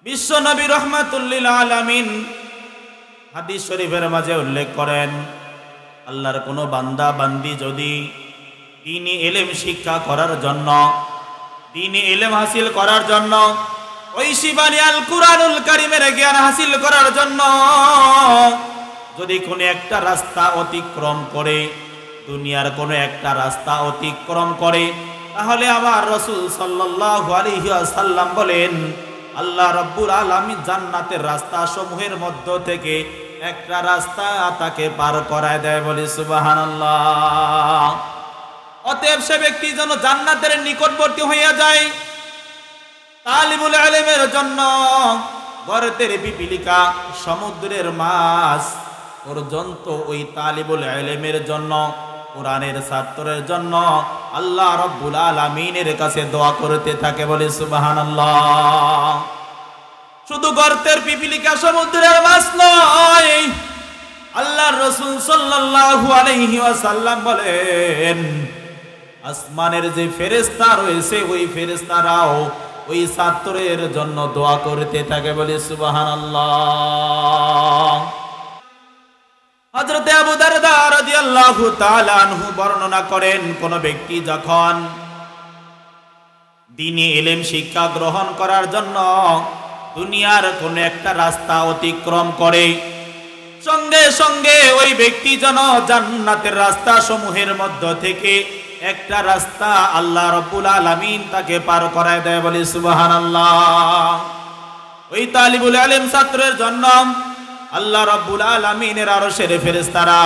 বিশ্ব নবী রাহমাতুল লিল আলামিন হাদিস শরীফের মাঝে উল্লেখ করেন, আল্লাহর কোনো বান্দা বান্দি যদি দ্বীনি ইলম শিক্ষা করার জন্য, দ্বীনি ইলম হাসিল করার জন্য, ঐশী আল কুরআনুল কারীমের জ্ঞান হাসিল করার জন্য যদি কোনো একটা রাস্তা অতিক্রম করে, দুনিয়ার কোনো একটা রাস্তা অতিক্রম করে, তাহলে আমার রাসূল সাল্লাল্লাহু আলাইহি ওয়াসাল্লাম বলেন, আল্লাহ রাব্বুল আলামিন জান্নাতের রাস্তা সমূহের মধ্য থেকে একটা রাস্তা তাকে পার করায় দেয়। বলি সুবহানাল্লাহ। অতএব সে ব্যক্তি যেন জান্নাতের নিকটবর্তী হইয়া যায়। তালিবুল ইলমের জন্য গর্তের পিপিলিকা, সমুদ্রের মাছ পর্যন্ত ওই তালিবুল ইলমের জন্য, কোরআনের ছাত্রের জন্য আল্লাহ রাব্বুল আলামিনের কাছে দোয়া করতে থাকে। বলে সুবহানাল্লাহ। শুধু গর্তের পিপিলিকা, সমুদ্রের মাছ নয়, আল্লাহর রাসূল সাল্লাল্লাহু আলাইহি ওয়াসাল্লাম বলেন, আসমানের যে ফেরেশতা রয়েছে ওই ফেরেশতারাও ওই ছাত্রের জন্য দোয়া করতে থাকে। বলে সুবহানাল্লাহ। হযরত আবু দারদা রাদিয়াল্লাহু তাআলা আনহু বর্ণনা করেন, কোন ব্যক্তি যখন দ্বীনি ইলম শিক্ষা গ্রহণ করার জন্য দুনিয়ার কোন একটা রাস্তা অতিক্রম করে, সঙ্গে সঙ্গে ওই ব্যক্তি যেন জান্নাতের রাস্তা সমূহের মধ্য থেকে একটা রাস্তা আল্লাহ রাব্বুল আলামিন তাকে পার করায় দেয়। বলে সুবহানাল্লাহ। ওই তালিবুল ইলম ছাত্রের জন্য আল্লাহ রাব্বুল আলামিনের আরশের ফেরেশতারা,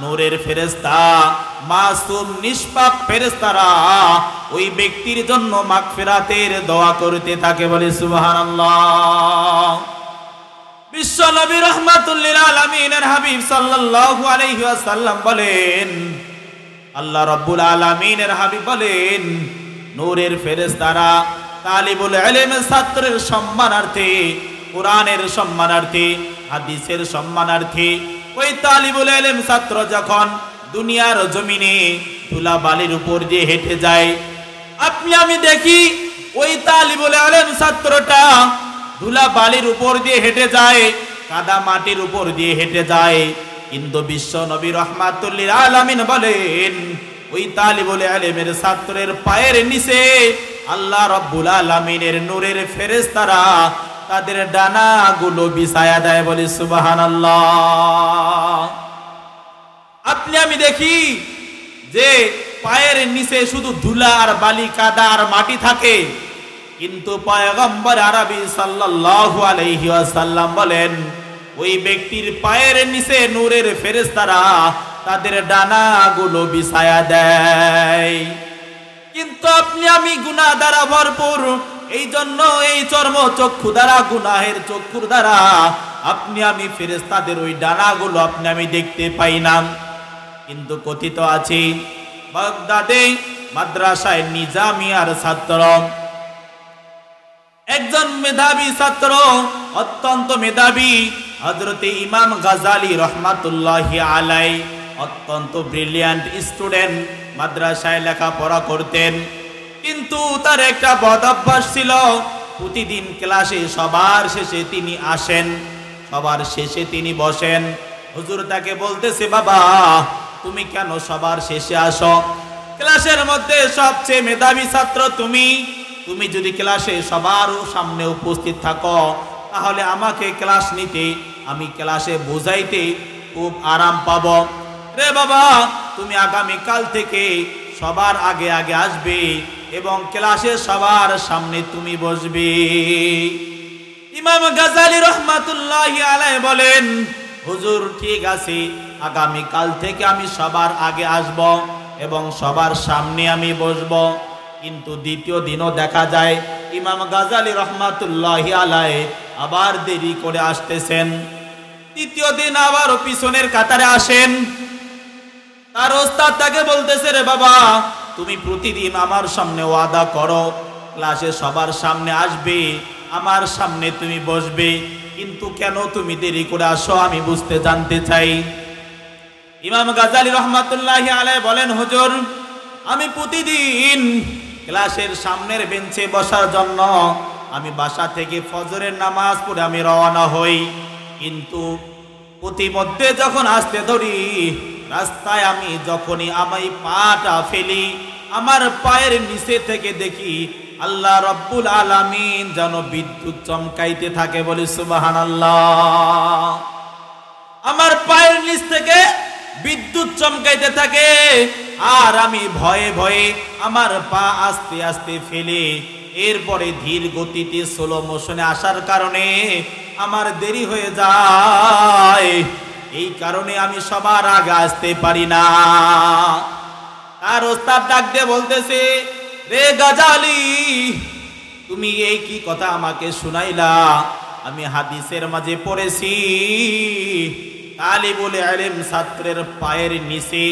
নূরের ফেরেশতা, মাসুম নিষ্পাপ ফেরেশতারা ওই ব্যক্তির জন্য মাগফিরাতের দোয়া করতে থাকে। বলে সুবহানাল্লাহ। বিশ্ব নবী রাহমাতুল লিল আলামিনের হাবিব সাল্লাল্লাহু আলাইহি ওয়াসাল্লাম বলেন, আল্লাহ রাব্বুল আলামিনের হাবিব বলেন, নূরের ফেরেশতারা তালিবুল ইলমের ছাত্রের সম্মানার্থে, কোরআনের সম্মানার্থে, হাদিসের সম্মানার্থে ওই তালিবুল ইলম ছাত্র যখন দুনিয়ার জমিনে ধুলা বালির উপর দিয়ে হেঁটে যায়, আপনি আমি দেখি ওই তালিবুল ইলম ছাত্রটা ধুলা বালির উপর দিয়ে হেঁটে যায়, কাদা মাটির উপর দিয়ে হেঁটে যায়, কিন্তু বিশ্ব নবী রাহমাতুল লিল আলামিন বলেন, ওই তালিবুল ইলমের ছাত্রের পায়ের নিচে আল্লাহ রাব্বুল আলামিনের নূরের ফেরেশতারা তাদের ডানাগুলো বিছায়া দেয়। বলে সুবহানাল্লাহ। আপনি আমি দেখি যে পায়ের নিচে শুধু ধুলা আর বালি, কাদা আর মাটি থাকে, কিন্তু পয়গম্বর আরবি সাল্লাল্লাহু আলাইহি ওয়াসাল্লাম বলেন, ওই ব্যক্তির পায়ের নিচে নূরের ফেরেশতারা তাদের ডানাগুলো বিছায়া দেয়। কিন্তু আপনি আমি গুনাহ দ্বারা ভরপুর, এই জন্য এই চর্ম চক্ষু দ্বারা, গুনাহের চক্ষুর দ্বারা আপনি আমি ফেরেশতাদের ওই ডানাগুলো আপনি আমি দেখতে পাই না। কিন্তু কথিত আছে, বাগদাদে মাদ্রাসায় নিজামিয়ার ছাত্র, একজন মেধাবী ছাত্র, অত্যন্ত মেধাবী, হযরত ইমাম গাজালি রাহমাতুল্লাহি আলাইহি, অত্যন্ত ব্রিলিয়ান্ট স্টুডেন্ট, মাদ্রাসায় লেখাপড়া করতেন। কিন্তু তার একটা বদ অভ্যাস ছিল, প্রতিদিন ক্লাসে সবার শেষে তিনি আসেন, সবার শেষে তিনি বসেন। হুজুর তাকে বলতেছে, বাবা তুমি কেন সবার শেষে আসো? ক্লাসের মধ্যে সবচেয়ে মেধাবী ছাত্র তুমি, তুমি যদি ক্লাসে সবার সামনে উপস্থিত থাকো তাহলে আমাকে ক্লাস নিতে, আমি ক্লাসে বোঝাইতে খুব আরাম পাবো। রে বাবা, তুমি আগামী কাল থেকে সবার আগে আগে আসবে এবং ক্লাসে সবার সামনে তুমি বসবে। ইমাম গাজালি রাহমাতুল্লাহি আলাইহি বলেন, হুজুর ঠিক আছে, আগামী কাল থেকে আমি সবার আগে আসব এবং সবার সামনে আমি বসব। কিন্তু দ্বিতীয় দিনও দেখা যায় ইমাম গাজালি রাহমাতুল্লাহি আলাইহি আবার দেরি করে আসতেছেন। তৃতীয় দিন আবার পিছনের কাতারে আসেন। তার ওস্তাদ তাকে বলতেছে, রে বাবা তুমি প্রতিদিন আমার সামনে ওয়াদা করো, ক্লাসে সবার সামনে আসবে, আমার সামনে তুমি বসবে, কিন্তু কেন তুমি দেরি করে আসো আমি বুঝতে জানতে চাই। ইমাম গাজালি রাহমাতুল্লাহি আলাইহি বলেন, হুজুর আমি প্রতিদিন ক্লাসের সামনের বেঞ্চে বসার জন্য আমি বাসা থেকে ফজরের নামাজ পড়ে আমি রওনা হই, কিন্তু প্রতিমধ্যে যখন আসতে ধরি রাস্তায় আমি যখনই আমি পাটা ফেলি আমার পায়ের নিচে থেকে দেখি আল্লাহ রব্বুল আলামিন যেন বিদ্যুৎ চমকাইতে থাকে, বলি সুবহানাল্লাহ। আমার পায়ের নিচ থেকে বিদ্যুৎ চমকাইতে থাকে আর আমি ভয়ে ভয়ে আমার পা আস্তে আস্তে ফেলে এরপরে ধীর গতিতে স্লো মোশনে আসার কারণে আমার দেরি হয়ে যায়, এই কারণে আমি সবার আগে আসতে পারি না। আর ওস্তাদ ডাক দিয়ে বলতেছে, রে গাজালি, তুমি এই কি কথা আমাকে শুনাইলা? আমি হাদিসের মাঝে পড়েছি তালিবুল ইলম ছাত্রের পায়ের নিচে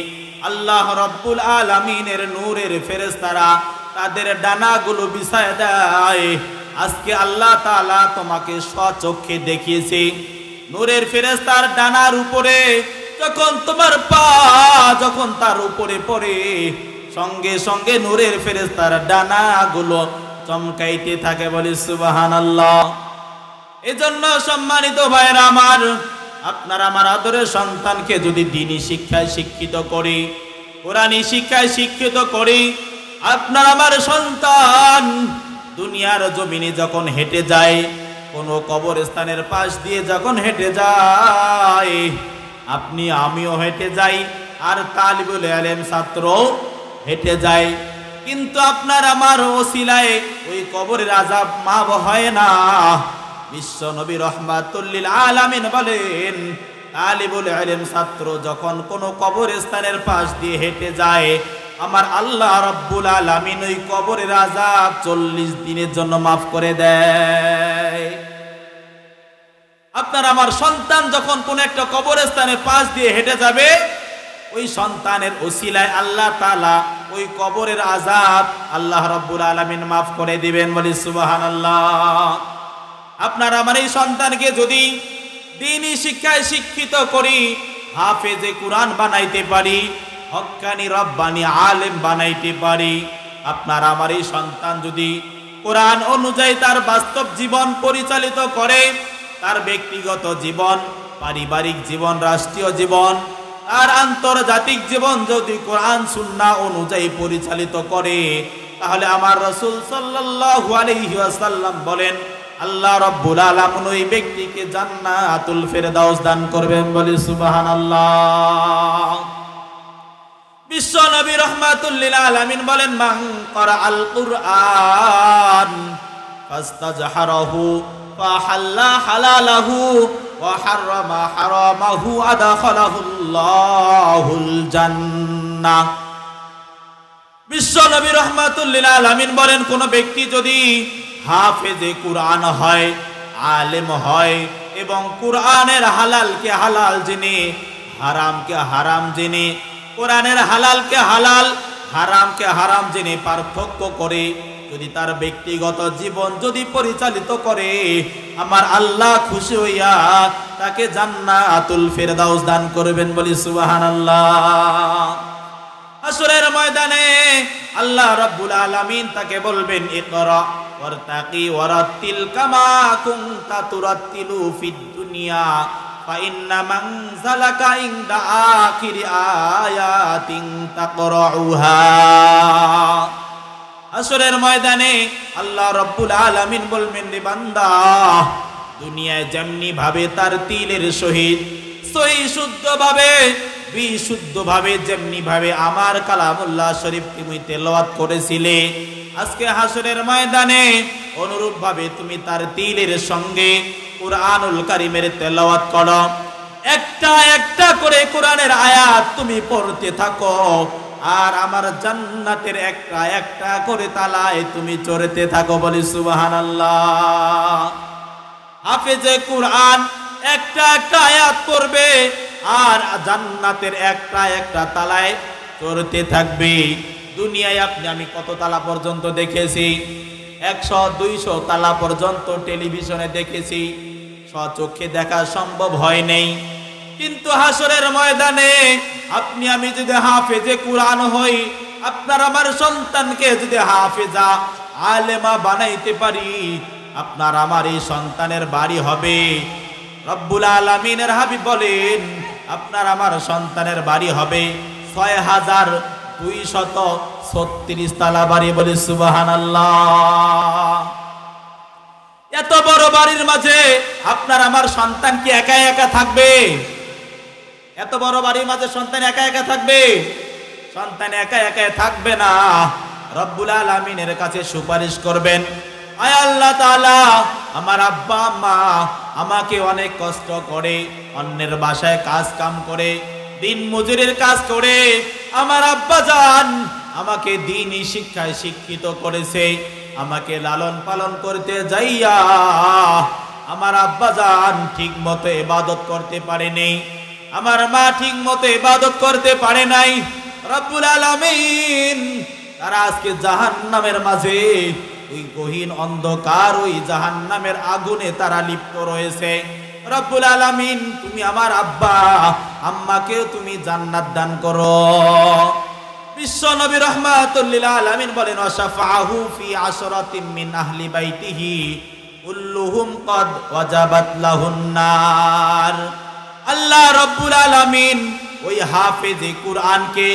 আল্লাহ রব্বুল আলামিনের নূরের ফেরেশতারা তাদের ডানাগুলো বিছায় দেয়। আজকে আল্লাহ তাআলা তোমাকে স্বচক্ষে দেখিয়েছে, নূরের ফেরেশতার ডানার উপরে যখন তোমার পা যখন তার উপরে পড়ে সঙ্গে সঙ্গে নূরের ফেরেশতার ডানাগুলো চমকাইতে থাকে, বলি সুবহানাল্লাহ। এজন্য সম্মানিত ভাইরা আমার, আপনার আমার আদরের সন্তানকে যদি দ্বীনি শিক্ষায় শিক্ষিত করি, কোরআনী শিক্ষায় শিক্ষিত করি, আপনার আমার সন্তান দুনিয়ার জমিনে যখন হেঁটে যায়, কোন কবরস্থানের পাশ দিয়ে যখন হেঁটে যায়, আপনি আমিও হেঁটে যাই আর তালিবুল ইলম ছাত্র হেঁটে যায়, কিন্তু আপনার আমার ওসিলায় ওই কবরের আযাব মাফ হয় না। বিশ্ব নবী রাহমাতুল লিল আলামিন বলেন, তালিবুল ইলম ছাত্র যখন কোন কবরস্থানের পাশ দিয়ে হেঁটে যায়, আমার আল্লাহ রাব্বুল আলামিন ওই কবরের আযাব 40 দিনের জন্য মাফ করে দেয়। আপনার আমার সন্তান যখন কোন একটা কবরস্থানের পাশ দিয়ে হেঁটে যাবে, ওই সন্তানের ওসিলায় আল্লাহ তাআলা ওই কবরের আযাব আল্লাহ রাব্বুল আলামিন মাফ করে দিবেন, বলি সুবহানাল্লাহ। আপনার আমার এই সন্তানকে যদি দ্বীনি শিক্ষায় শিক্ষিত করি, হাফেজে কুরআন বানাইতে পারি, হক্কানি রব্বানি আলেম বানাইতে পারি, আপনার আমার এই সন্তান যদি কোরআন অনুযায়ী তার বাস্তব জীবন পরিচালিত করে, তার ব্যক্তিগত জীবন, পারিবারিক জীবন, রাষ্ট্রীয় জীবন আর আন্তর্জাতিক জীবন যদি কোরআন সুন্নাহ অনুযায়ী পরিচালিত করে, তাহলে আমার রাসূল সাল্লাল্লাহু আলাইহি ওয়াসাল্লাম বলেন, আল্লাহ রাব্বুল আলামিন ওই ব্যক্তিকে জান্নাতুল ফেরদাউস দান করবেন, বলি সুবহানাল্লাহ। বিশ্ব নবী রাহমাতুল লিল আলামিন বলেন, মান ক্বারাআল কুরআন ফাস্তাজহারাহু ফাহাল্লা হালালাহু ওয়া হাররামা হারামাহু আদখালাহুল্লাহুল জান্নাহ। বিশ্ব নবী রাহমাতুল লিল আলামিন বলেন, কোন ব্যক্তি যদি হাফেজে কুরআন হয়, আলেম হয় এবং কুরআনের হালালকে হালাল জেনে হারামকে হারাম জেনে, কোরআনের হালালকে হালাল হারামকে হারাম জেনে পার্থক্য করে যদি তার ব্যক্তিগত জীবন যদি পরিচালিত করে, আমার আল্লাহ খুশি হইয়া তাকে জান্নাতুল ফেরদাউস দান করবেন, বলি সুবহানাল্লাহ। হাসরের ময়দানে আল্লাহ রাব্বুল আলামিন তাকে বলবেন, ইকরা ওয়ারতাকি ওয়ারাতিল কামা কুনতা তুরাতিলু ফিদ দুনিয়া ফাইন্না মানজালাকা ইনদা আখিরি আয়াতিন তাকরাউহা। হাসরের ময়দানে আল্লাহ রাব্বুল আলামিন বলবেন, রে বান্দা, দুনিয়ায় যেমনি ভাবে তার তিলের সহিত সহি শুদ্ধভাবে বিশুদ্ধভাবে যেমনি ভাবে আমার কালামুল্লাহ শরীফ তুমি তেলাওয়াত করেছিলে, আজকে হাসরের ময়দানে অনুরূপ ভাবে তুমি তার তিলের সঙ্গে কুরআনুল কারীমের তেলাওয়াত করো, একটা একটা করে কোরআনের আয়াত তুমি পড়তে থাকো, আর আমার জান্নাতের একটা একটা করে তালায় তুমি চড়তে থাকো, বলি সুবহানাল্লাহ। হাফেজে কুরআন একটা একটা আয়াত পড়বে আর জান্নাতের একটা একটা তালায় চড়তে থাকবে। দুনিয়ায় আপনি আমি কত তালা পর্যন্ত দেখেছি? 100-200 তালা পর্যন্ত টেলিভিশনে দেখেছি, স্বচক্ষে দেখা সম্ভব হয় নাই। কিন্তু হাসরের ময়দানে আপনি আমি যদি হাফেজে কুরআন হই, আপনার আমার সন্তানকে যদি হাফেজা আলেমা বানাইতে পারি, আপনার আমার এই সন্তানের বাড়ি হবে। রব্বুল আলামিনের হাবিব বলেন আপনার আমার সন্তানের বাড়ি হবে ৬,২৩৬ তালা বাড়ি। বলে সুবহানাল্লাহ। এত বড় বাড়ির মাঝে আপনার আমার সন্তান কি একা একা থাকবে? এত বড় বাড়ির মাঝে সন্তান একা একা থাকবে? সন্তান একা একা থাকবে না, রব্বুল আলামিনের কাছে সুপারিশ করবেন, আয় আল্লাহ তাআলা, আমার আব্বা আম্মা আমাকে অনেক কষ্ট করে অন্যের বাসায় কাজ কাম করে দিন মজুরের কাজ করে আমার আব্বা জান আমাকে দ্বীনি শিক্ষায় শিক্ষিত করেছে। আমাকে লালন পালন করতে যাইয়া আমার আব্বা জান ঠিক মতো ইবাদত করতে পারেনি, আমার মা ঠিক মতো ইবাদত করতে পারে নাই। রব্বুল আলামিন তারা আজকে জাহান্নামের মাঝে, ওই গহীন অন্ধকার ওই জাহান্নামের আগুনে তারা লিপ্ত রয়েছে। রব্বুল আলামিন তুমি আমার আব্বা আম্মাকেও তুমি জান্নাত দান করো। বিশ্ব নবী রাহমাতুল লিল আলামিন বলেন ওয়াশাফাহু ফি আশরাতিন মিন আহলি বাইতিহি কুল্লুহুম ক্বাদ ওয়াজাবাত লাহুন নার। আল্লাহ রব্বুল আলামিন ওই হাফেজে কুরআনকে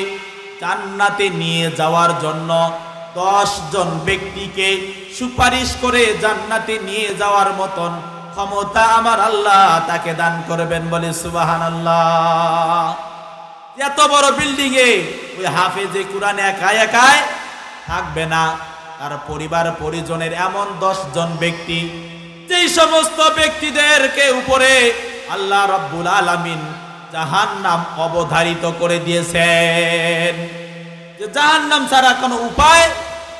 জান্নাতে নিয়ে যাওয়ার জন্য 10 জন ব্যক্তিকে সুপারিশ করে জান্নাতে নিয়ে যাওয়ার মতন ক্ষমতা আমার আল্লাহ তাকে দান করবেন। বলে সুবহানাল্লাহ। এত বড় বিল্ডিং এ ওই হাফেজে কুরআন একা একাই থাকবে না, তার পরিবার পরিজনের এমন 10 জন ব্যক্তি, যেই সমস্ত ব্যক্তিদেরকে উপরে আল্লাহ রাব্বুল আলামিন জাহান্নাম অবধারিত করে দিয়েছেন, যে জাহান্নাম ছাড়া কোনো উপায়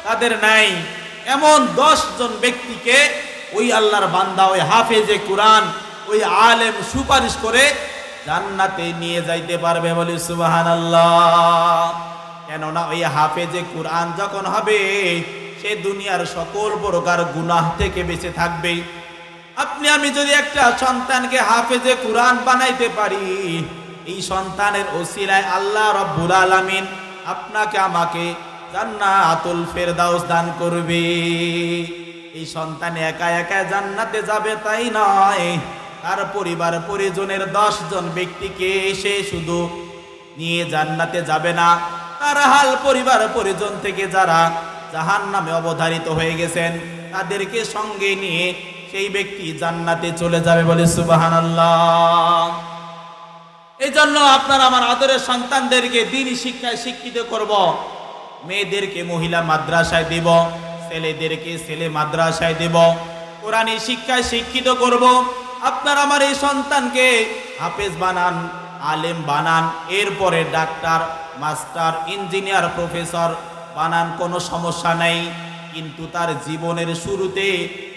তাদের নাই। এমন 10 জন ব্যক্তিকে ওই আল্লাহর বান্দা ওই হাফেজে কুরআন ওই আলেম সুপারিশ করে জান্নাতে নিয়ে যাইতে পারবে। বলি সুবহানাল্লাহ। কেননা ওই হাফেজে কুরআন যখন হবে সে দুনিয়ার সকল প্রকার গুনাহ থেকে বেঁচে থাকবে। আপনি আমি যদি একটা সন্তানকে হাফেজে কুরআন বানাইতে পারি, এই সন্তানের ওসিলায় আল্লাহ রাব্বুল আলামিন আপনাকে আমাকে জান্নাতুল ফেরদাউস দান করবে। এই সন্তান একা একা জান্নাতে যাবে তাই নয়, তার পরিবার পরিজনের 10 জন ব্যক্তিকে সে শুধু নিয়ে জান্নাতে যাবে না, তার হাল পরিবার পরিজন থেকে যারা জাহান্নামে অবধারিত হয়ে গেছেন তাদেরকে সঙ্গে নিয়ে সেই ব্যক্তি জান্নাতে চলে যাবে। বলে সুবহানাল্লাহ। এই জন্য আপনার আমার আদরের সন্তানদেরকে দ্বীনি শিক্ষায় শিক্ষিত করব। মেয়েদেরকে মহিলা মাদ্রাসায় দেব, ছেলেদেরকে ছেলে মাদ্রাসায় দেব, কোরআনী শিক্ষায় শিক্ষিত করব। আপনার আমার এই সন্তানকে হাফেজ বানান, আলেম বানান, এরপরে ডাক্তার, মাস্টার, ইঞ্জিনিয়ার, প্রফেসর বানান, কোনো সমস্যা নাই। কিন্তু তার জীবনের শুরুতে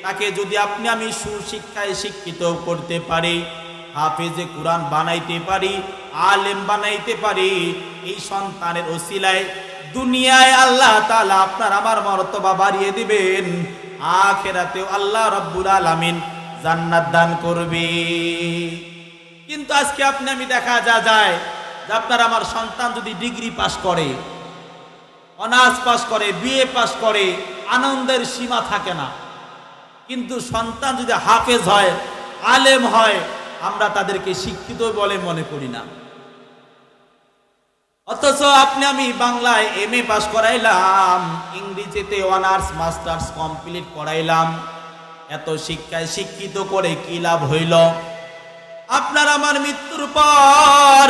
তাকে যদি আপনি আমি সুশিক্ষায় শিক্ষিত করতে পারি, হাফেজে কুরআন বানাইতে পারি, আলেম বানাইতে পারি, এই সন্তানের ওসিলায় দুনিয়ায় আল্লাহ তাআলা আপনার আমার মর্তবা বাড়িয়ে দিবেন, আখিরাতেও আল্লাহ রাব্বুল আলামিন জান্নাত দান করবে। কিন্তু আজকে আপনি আমি দেখা যায় যে আপনার আমার সন্তান যদি ডিগ্রি পাস করে, অনার্স পাস করে, বিএ পাস করে, আনন্দের সীমা থাকে না। কিন্তু সন্তান যদি হাফেজ হয়, আলেম হয়, আমরা তাদেরকে শিক্ষিত বলে মনে করি না। অথচ আপনি আমি বাংলায় এমএ পাস করাইলাম, ইংরেজিতে অনার্স মাস্টার্স কমপ্লিট করাইলাম, এত শিক্ষায় শিক্ষিত করে কি লাভ হইল? আপনার আমার মৃত্যুর পর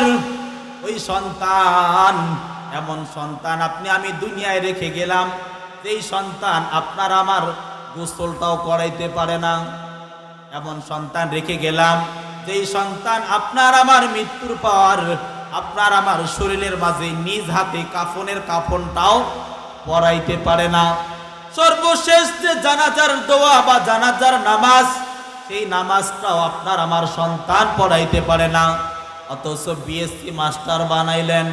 ওই সন্তান, এমন সন্তান আপনি আমি দুনিয়ায় রেখে গেলাম, যেই সন্তান আপনার আমার গোসলটাও করাইতে পারে না। এমন সন্তান রেখে গেলাম, যেই সন্তান আপনার আমার মৃত্যুর পর আপনার আমার শরীরের মাঝে নিজ হাতে কাফনের কাফনটাও পরাইতে পারে না। সর্বশেষ যে জানাজার দোয়া বা জানাজার নামাজ, সেই নামাজটাও আপনার আমার সন্তান পড়াইতে পারে না। অথচ বিএসসি মাস্টার বানাইলেন,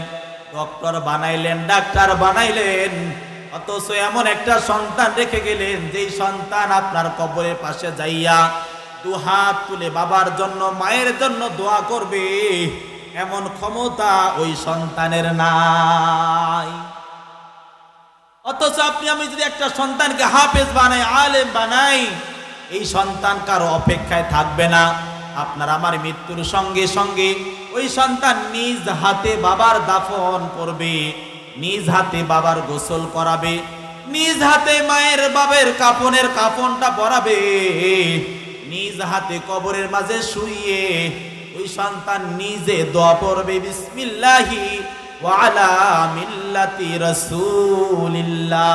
ডক্টর বানাইলেন, ডাক্তার বানাইলেন, অথচ এমন একটা সন্তান রেখে গেলেন যেই সন্তান আপনার কবরের পাশে যাইয়া দুহাত তুলে বাবার জন্য মায়ের জন্য দোয়া করবে, এমন ক্ষমতা ওই সন্তানের নাই। অথচ আপনি আমি যদি একটা সন্তানকে হাফেজ বানাই, আলেম বানাই, এই সন্তান কারো অপেক্ষায় থাকবে না। আপনার আমার মৃত্যুর সঙ্গে সঙ্গে ওই সন্তান নিজ হাতে বাবার দাফন করবে, নিজ হাতে বাবার গোসল করাবে, নিজ হাতে মায়ের বাবার কাফনটা পরাবে, নিজ হাতে কবরের মাঝে শুইয়ে ওই সন্তান নিজে দোয়া পড়বে, বিসমিল্লাহি ওয়া আলা মিল্লাতি রাসূলিল্লাহ।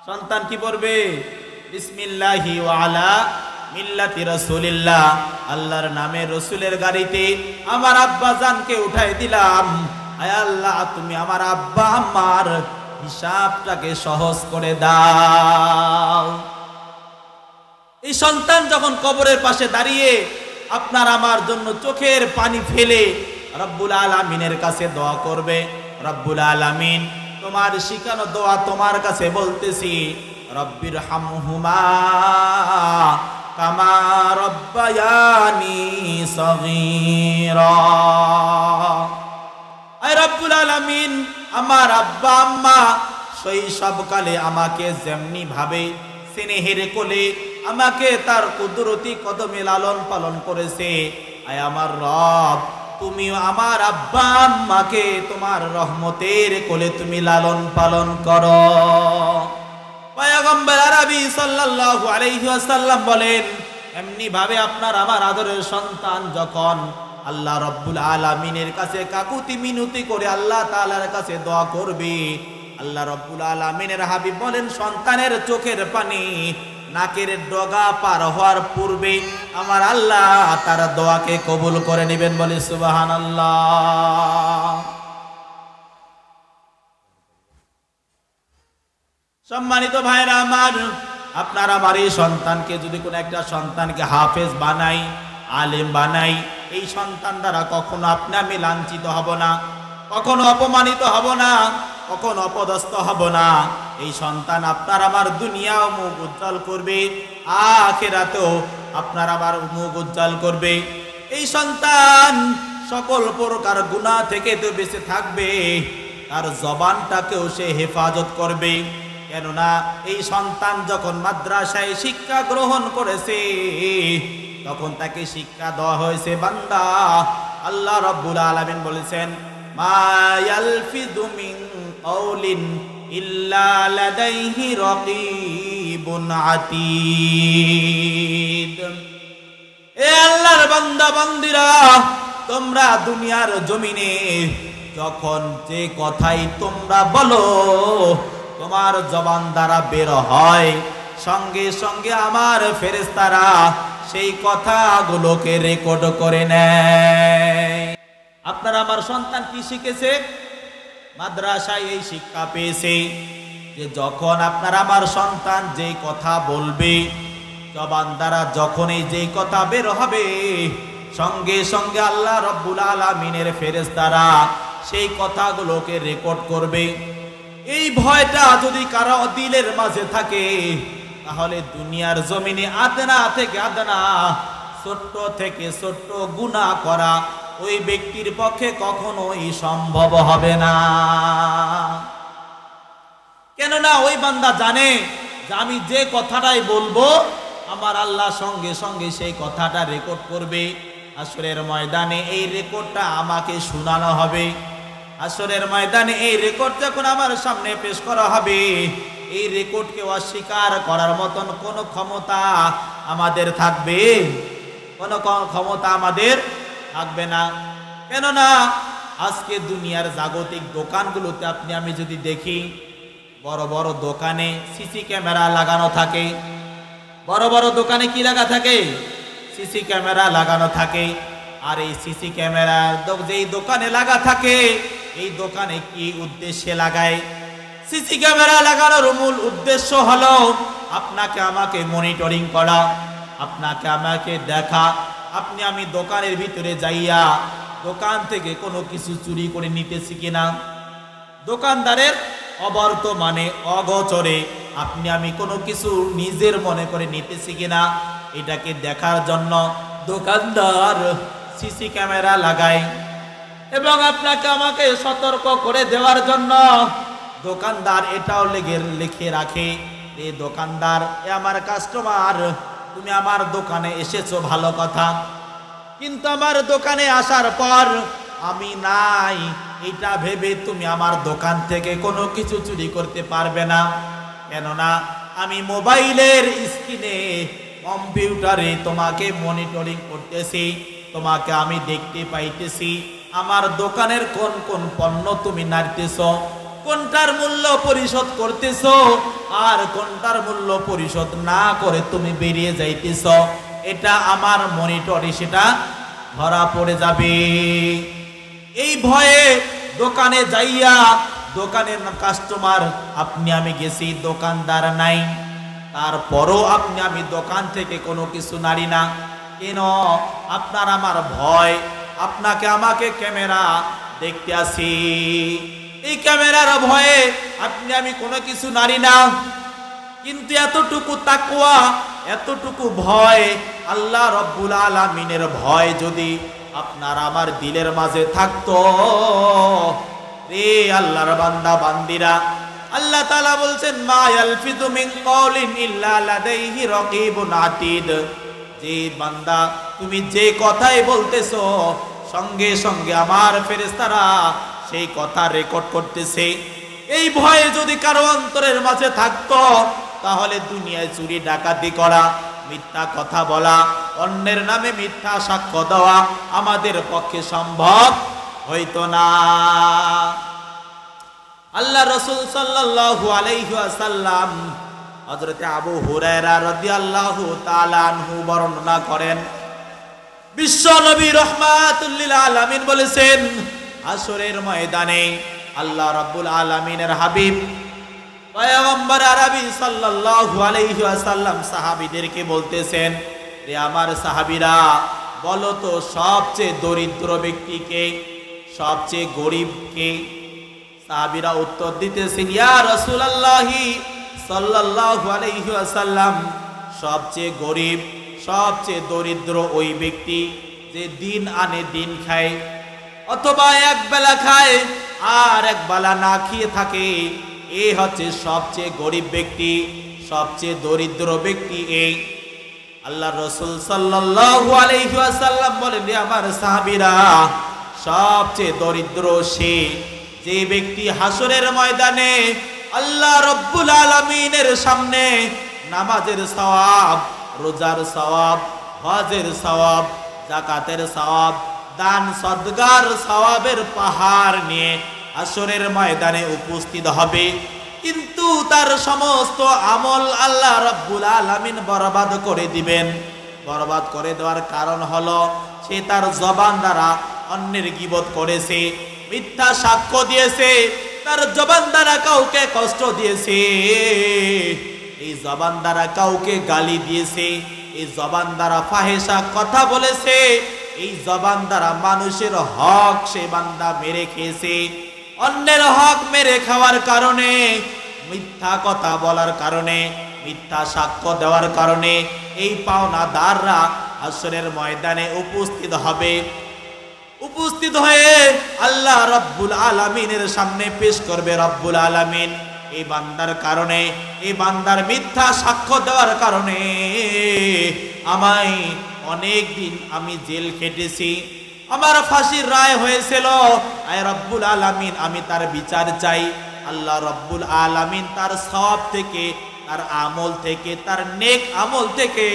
সন্তান কি পড়বে? বিসমিল্লাহি ওয়া আলা মিল্লাতি রাসূলিল্লাহ। আল্লাহর নামে রসুলের গাড়িতে আমার আব্বা জানকে উঠাই দিলাম। আয় আল্লাহ, তুমি আমার আব্বা আম্মার হিসাবটাকে সহজ করে দাও। এই সন্তান যখন কবরের পাশে দাঁড়িয়ে আপনার আমার জন্য চোখের পানি ফেলে রব্বুল আলামিনের কাছে দোয়া করবে, রব্বুল আলামিন তোমার শিখানো দোয়া তোমার কাছে বলতেছি, রব্বির হামহুমা কামা রব্বায়ানি সগীরা। আয় রব্বুল আলামিন, আমার আব্বা আম্মা শৈশবকালে আমাকে যেমনি ভাবে স্নেহের কোলে আমাকে তার কুদরতি কদমে লালন পালন করেছে, আয় আমার রব, তুমি আমার আব্বা আম্মাকে তোমার রহমতের কোলে তুমি লালন পালন করো। পয়গম্বর আরবি সাল্লাল্লাহু আলাইহি ওয়াসাল্লাম বলেন, এমনি ভাবে আপনার আমার আদরের সন্তান যখন আল্লাহ রব্বুল আলামিনের কাছে কাকুতি মিনতি করে আল্লাহ তাআলার কাছে দোয়া করবে, আল্লাহ রব্বুল আলামিনের হাবিব বলেন, সন্তানের চোখের পানি নাকের ডগা পার হওয়ার পূর্বে আমার আল্লাহ তার দোয়াকে কবুল করে নেবেন। বলে সুবহানাল্লাহ। সম্মানিত ভাইরা আমার, আপনার আমার এই সন্তানকে যদি কোনো একটা সন্তানকে হাফেজ বানাই, আলেম বানাই, এই সন্তান দ্বারা কখনো আপনি আমি লাঞ্ছিত হব না, কখনো অপমানিত হব না, কখনো অপদস্থ হব না। এই সন্তান আপনার আমার দুনিয়াও মুখ উজ্জ্বল করবে, আখিরাতেও আপনার আমার মুখ উজ্জ্বল করবে। এই সন্তান সকল প্রকার গুনাহ থেকে তো বেঁচে থাকবে, তার জবানটাকেও সে হেফাজত করবে। কেননা এই সন্তান যখন মাদ্রাসায় শিক্ষা গ্রহণ করেছে তখন তাকে শিক্ষা দেওয়া হয়েছে, বান্দা, আল্লাহ রাব্বুল আলামিন বলেছেন, মা ইয়ালফিযু মিন কাওলিন ইল্লা লাদাইহি রাকীবুন আতীদ। এ আল্লাহর বান্দা বান্দিরা, তোমরা দুনিয়ার জমিনে যখন যে কথাই তোমরা বলো তোমার জবান দ্বারা বের হয়, সঙ্গে সঙ্গে আমার ফেরেশতারা সেই কথাগুলোকে রেকর্ড করে নেয়। আপনার আমার সন্তান কি শিখেছে? মাদ্রাসায় এই শিক্ষা পেয়েছে যে যখন আপনার আমার সন্তান যেই কথা বলবে, জবান দ্বারা যখনই যেই কথা বের হবে, সঙ্গে সঙ্গে আল্লাহ রব্বুল আলামিনের ফেরেশতারা সেই কথাগুলোকে রেকর্ড করবে। এই ভয়টা যদি কারো দিলের মাঝে থাকে, তাহলে দুনিয়ার জমিনে আদনা থেকে আদনা, ছোট্ট থেকে ছোট্ট গুনাহ করা ওই ব্যক্তির পক্ষে কখনোই সম্ভব হবে না। কেননা ওই বান্দা জানে যে আমি যে কথাটাই বলবো আমার আল্লাহ সঙ্গে সঙ্গে সেই কথাটা রেকর্ড করবে। হাসরের ময়দানে এই রেকর্ডটা আমাকে শোনানো হবে। হাসরের ময়দানে এই রেকর্ড যখন আমার সামনে পেশ করা হবে, এই রেকর্ডকে অস্বীকার করার মতন কোনো ক্ষমতা আমাদের থাকবে? কোনো ক্ষমতা আমাদের থাকবে না। কেননা আজকে দুনিয়ার জাগতিক দোকানগুলোতে আপনি আমি যদি দেখি, বড় বড় দোকানে সিসি ক্যামেরা লাগানো থাকে। বড় বড় দোকানে কি লাগা থাকে? সিসি ক্যামেরা লাগানো থাকে। আর এই সিসি ক্যামেরা যেই দোকানে লাগা থাকে, এই দোকানে কি উদ্দেশ্যে লাগায়? সিসি ক্যামেরা লাগানোর মূল উদ্দেশ্য হলো আপনাকে আমাকে মনিটরিং করা, আপনাকে আমাকে দেখা, আপনি আমি দোকানের ভিতরে যাইয়া দোকান থেকে কোনো কিছু চুরি করে নিতেছি কিনা, দোকানদারের অবর্তমানে অগোচরে আপনি আমি কোনো কিছু নিজের মনে করে নিতেছি কিনা, এটাকে দেখার জন্য দোকানদার সিসি ক্যামেরা লাগায়। এবং আপনাকে আমাকে সতর্ক করে দেওয়ার জন্য দোকানদার এটাও লিখে রাখে এই দোকানদার, এ আমার কাস্টমার, তুমি আমার দোকানে এসেছো ভালো কথা, কিন্তু আমার দোকানে আসার পর আমি নাই এটা ভেবে তুমি আমার দোকান থেকে কোনো কিছু চুরি করতে পারবে না। কেননা আমি মোবাইলের স্ক্রিনে, কম্পিউটারে তোমাকে মনিটরিং করতেছি, তোমাকে আমি দেখতে পাইতেছি আমার দোকানের কোন কোন পণ্য তুমি নাড়তেছ, কোনটার মূল্য পরিশোধ করতেছ, আর কোনটার মূল্য পরিশোধ না করে তুমি বেরিয়ে যাইতেছ। এটা আমার মনিটরে সেটা ধরা পড়ে যাবে। এই ভয়ে দোকানে যাইয়া, দোকানের কাস্টমার আপনি আমি গেছি, দোকানদার নাই, তারপরও আপনি আমি দোকান থেকে কোনো কিছু নাড়ি না কেন? আপনার আমার ভয়, আপনাকে আমাকে ক্যামেরা দেখতে আসি, এই ক্যামেরার ভয়ে আপনি আমি কোনো কিছু নাড়ি না। কিন্তু এতটুকু তাকওয়া, এতটুকু ভয়, আল্লাহ রব্বুল আলামিনের ভয় যদি আপনার আমার দিলের মাঝে থাকতো, রে আল্লাহর বান্দা বান্দিরা, আল্লাহ তাআলা বলছেন মা ইয়ালফিযু মিন কওলিন ইল্লা লাদাইহি রাকীবুন আতীদ। যে বান্দা তুমি যে কথাই বলতেছো, সঙ্গে সঙ্গে আমার ফেরেশতারা সেই কথা রেকর্ড করতেছে। এই ভয় যদি কারো অন্তরের মাঝে থাকতো, তাহলে দুনিয়ায় চুরি ডাকাতি করা, মিথ্যা কথা বলা, অন্যের নামে মিথ্যা সাক্ষ্য দেওয়া আমাদের পক্ষে সম্ভব হইতো না। আল্লাহ রাসূল সাল্লাল্লাহু আলাইহি ওয়াসাল্লাম হযরত আবু হুরায়রা রাদিয়াল্লাহু তাআলা আনহু বর্ণনা করেন, বিশ্ব নবী রাহমাতুল লিল আলামিন বলেছেন, হাসরের ময়দানে আল্লাহ রাব্বুল আলামিনের হাবিব পয়গম্বর আরবি সাল্লাল্লাহু আলাইহি ওয়াসাল্লাম সাহাবীদেরকে বলতেছেন, রে আমার সাহাবীরা, বলো তো সবচেয়ে দরিদ্র ব্যক্তি কে, সবচেয়ে গরিব কে? সাহাবীরা উত্তর দিতেছেন, ইয়া রাসূলুল্লাহি সাল্লাল্লাহু আলাইহি ওয়াসাল্লাম, সবচেয়ে গরিব, সবচেয়ে দরিদ্র ওই ব্যক্তি যে দিন আনে দিন খায়, অথবা এক বেলা খায় আর এক বেলা না খেয়ে থাকে, এই হচ্ছে সবচেয়ে গরিব ব্যক্তি, সবচেয়ে দরিদ্র ব্যক্তি এই। আল্লাহ রাসূল সাল্লাল্লাহু আলাইহি ওয়াসাল্লাম বলেন, আমার সাহাবীরা, সবচেয়ে দরিদ্র সে যে ব্যক্তি হাসরের ময়দানে আল্লাহ রব্বুল আলামিনের সামনে নামাজের সওয়াব, রোজার সওয়াব, হজের সওয়াব, যাকাতের সওয়াব, দান সদকার সওয়াবের পাহাড় নিয়ে হাসরের ময়দানে উপস্থিত হবে, কিন্তু তার সমস্ত আমল আল্লাহ রব্বুল আলামিন বরবাদ করে দিবেন। বরবাদ করে দেওয়ার কারণ হলো সে তার জবান দ্বারা অন্যের গীবত করেছে, মিথ্যা সাক্ষ্য দিয়েছে, তার জবান দ্বারা কাউকে কষ্ট দিয়েছে, এই জবান দ্বারা কাউকে গালি দিয়েছে, এই জবান দ্বারা ফাহেসা কথা বলেছে, এই জবান দ্বারা মানুষের হক সে বান্দা মেরে খেয়েছে। অন্যের হক মেরে খাওয়ার কারণে, মিথ্যা কথা বলার কারণে, মিথ্যা সাক্ষ্য দেওয়ার কারণে এই পাওনাদাররা হাসরের ময়দানে উপস্থিত হবে। উপস্থিত হয়ে আল্লাহ রব্বুল আলামিনের সামনে পেশ করবে রব্বুল আলামিন, এই বান্দার কারণে, এই বান্দার মিথ্যা সাক্ষ্য দেওয়ার কারণে আমায় অনেক দিন আমি জেল খেটেছি, আমার ফাঁসির রায় হয়েছিল, আয় রব্বুল আলামিন আমি তার বিচার চাই। আল্লাহ রব্বুল আলামিন তার সওয়াব থেকে, তার আমল থেকে, তার নেক আমল থেকে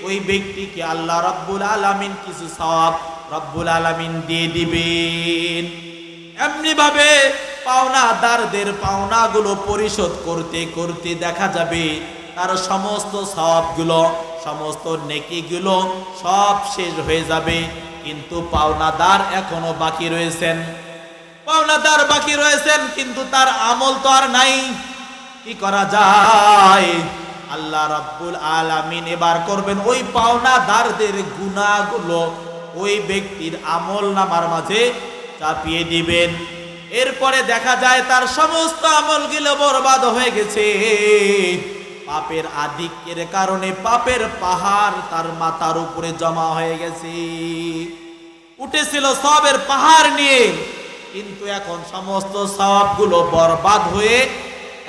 ওই ব্যক্তিকে আল্লাহ রব্বুল আলামিন কিছু সওয়াব রব্বুল আলামিন দিয়ে দিবেন। এমনি ভাবে পাওনাদারদের পাওনাগুলো পরিশোধ করতে করতে দেখা যাবে তার সমস্ত সওয়াবগুলো, সমস্ত নেকিগুলো সব শেষ হয়ে যাবে, কিন্তু পাওনাদার এখনো বাকি রয়েছেন, পাওনাদার বাকি রয়েছেন, কিন্তু তার আমল তো আর নাই। কি করা যায়? আল্লাহ রাব্বুল আলামিন এবার করবেন ওই পাওনাদারদের গুনাহগুলো ওই ব্যক্তির আমল নামার মাঝে চাপিয়ে দিবেন। এরপরে দেখা যায় তার সমস্ত আমলগুলো বরবাদ হয়ে গেছে, পাপের আধিক্যের কারণে পাপের পাহাড় তার মাথার উপরে জমা হয়ে গেছে। উঠেছিল সওয়াবের পাহাড় নিয়ে, কিন্তু এখন সমস্ত সওয়াবগুলো বরবাদ হয়ে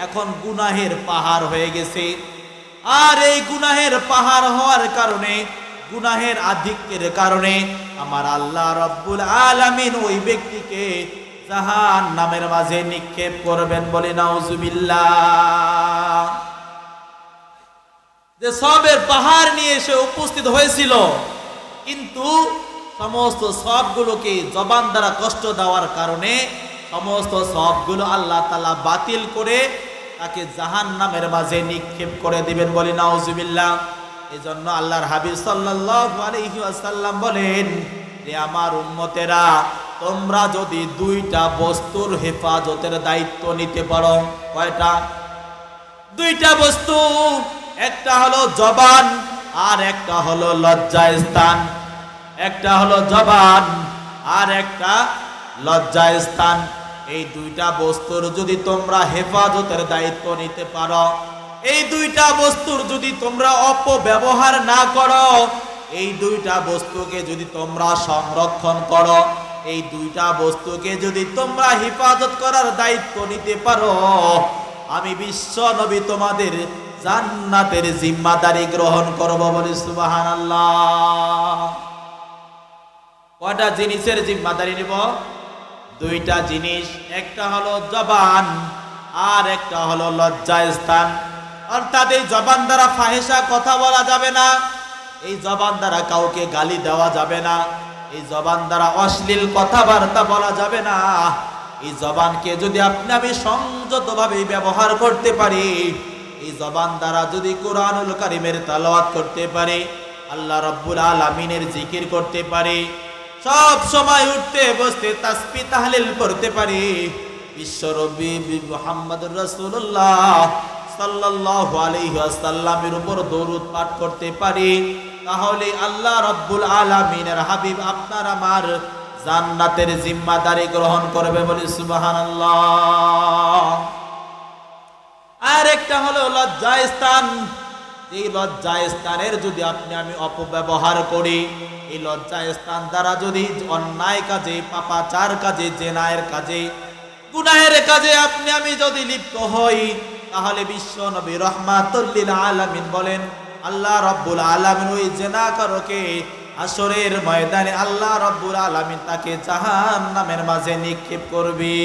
এখন গুনাহের পাহাড় হয়ে গেছে। আর এই গুনাহের পাহাড় হওয়ার কারণে, গুনাহের আধিক্যের কারণে আমার আল্লাহ রাব্বুল আলামিন ওই ব্যক্তিকে জাহান্নামের মাঝে নিক্ষেপ করবেন, বলে নাউজুবিল্লাহ। যে সবের পাহাড় নিয়ে এসে উপস্থিত হয়েছিল, কিন্তু সমস্ত সবগুলোকে জবান দ্বারা কষ্ট দেওয়ার কারণে সমস্ত সবগুলো আল্লাহ তাআলা বাতিল করে তাকে জাহান্নামের মাঝে নিক্ষেপ করে দিবেন, বলে নাউজুবিল্লাহ। এজন্য আল্লাহর হাবিব সাল্লাল্লাহু আলাইহি ওয়াসাল্লাম বলেন যে আমার উম্মতেরা, তোমরা যদি দুইটা বস্তুর হেফাজতের দায়িত্ব নিতে পারো। কয়টা? দুইটা বস্তু, একটা হলো জবান আর একটা হলো লজ্জাস্থান। একটা হলো জবান আর একটা লজ্জাস্থান। এই দুইটা বস্তুর যদি তোমরা হেফাজতের দায়িত্ব নিতে পারো, এই দুইটা বস্তুর যদি তোমরা অপব্যবহার না করো, এই দুইটা বস্তুকে যদি তোমরা সংরক্ষণ করো, এই দুইটা বস্তুকে যদি তোমরা হেফাজত করার দায়িত্ব নিতে পারো, আমি বিশ্ব নবী তোমাদের জান্নাতের জিম্মাদারি গ্রহণ করব, বলে সুবহানাল্লাহ। কয়টা জিনিসের জিম্মাদারি নেব? দুইটা জিনিস, একটা হলো জবান আর একটা হলো লজ্জাস্থান। অর্থাৎ এই জবান দ্বারা ফাহিশা কথা বলা যাবে না, এই জবান দ্বারা কাউকে গালি দেওয়া যাবে না, এই জবান দ্বারা অশ্লীল কথাবার্তা বলা যাবে না। এই জবানকে যদি আমি সংযতভাবে ব্যবহার করতে পারি, এই জবান দ্বারা যদি কোরআনুল কারীমের তেলাওয়াত করতে পারি, আল্লাহ রাব্বুল আলামিনের জিকির করতে পারি, সব সময় উঠতে বসতে তাসবিহ তাহলিল করতে পারি, বিশ্বনবী মুহাম্মদুর রাসূলুল্লাহ সাল্লাল্লাহু আলাইহি ওয়াসাল্লামের উপর দরুদ পাঠ করতে পারি, তাহলে আল্লাহ রাব্বুল আলামিনের হাবিব আপনার আমার জান্নাতের জিম্মাদারি গ্রহণ করবে, বলি সুবহানাল্লাহ। আর একটা হলো লজ্জাস্থান। এই লজ্জাস্থানের যদি আমি অপব্যবহার করি, এই লজ্জাস্থান দ্বারা যদি অন্যায় কাজে, পাপাচার কাজে, জেনায়ের কাজে, গুনাহের কাজে আমি যদি লিপ্ত হই, তাহলে বিশ্ব নবী রাহমাতুল লিল আলামিন বলেন আল্লাহ রাব্বুল আলামিন ওই জেনাকারকে হাসরের ময়দানে আল্লাহ রাব্বুল আলামিন তাকে জাহান্নামের মাঝে নিক্ষেপ করবে।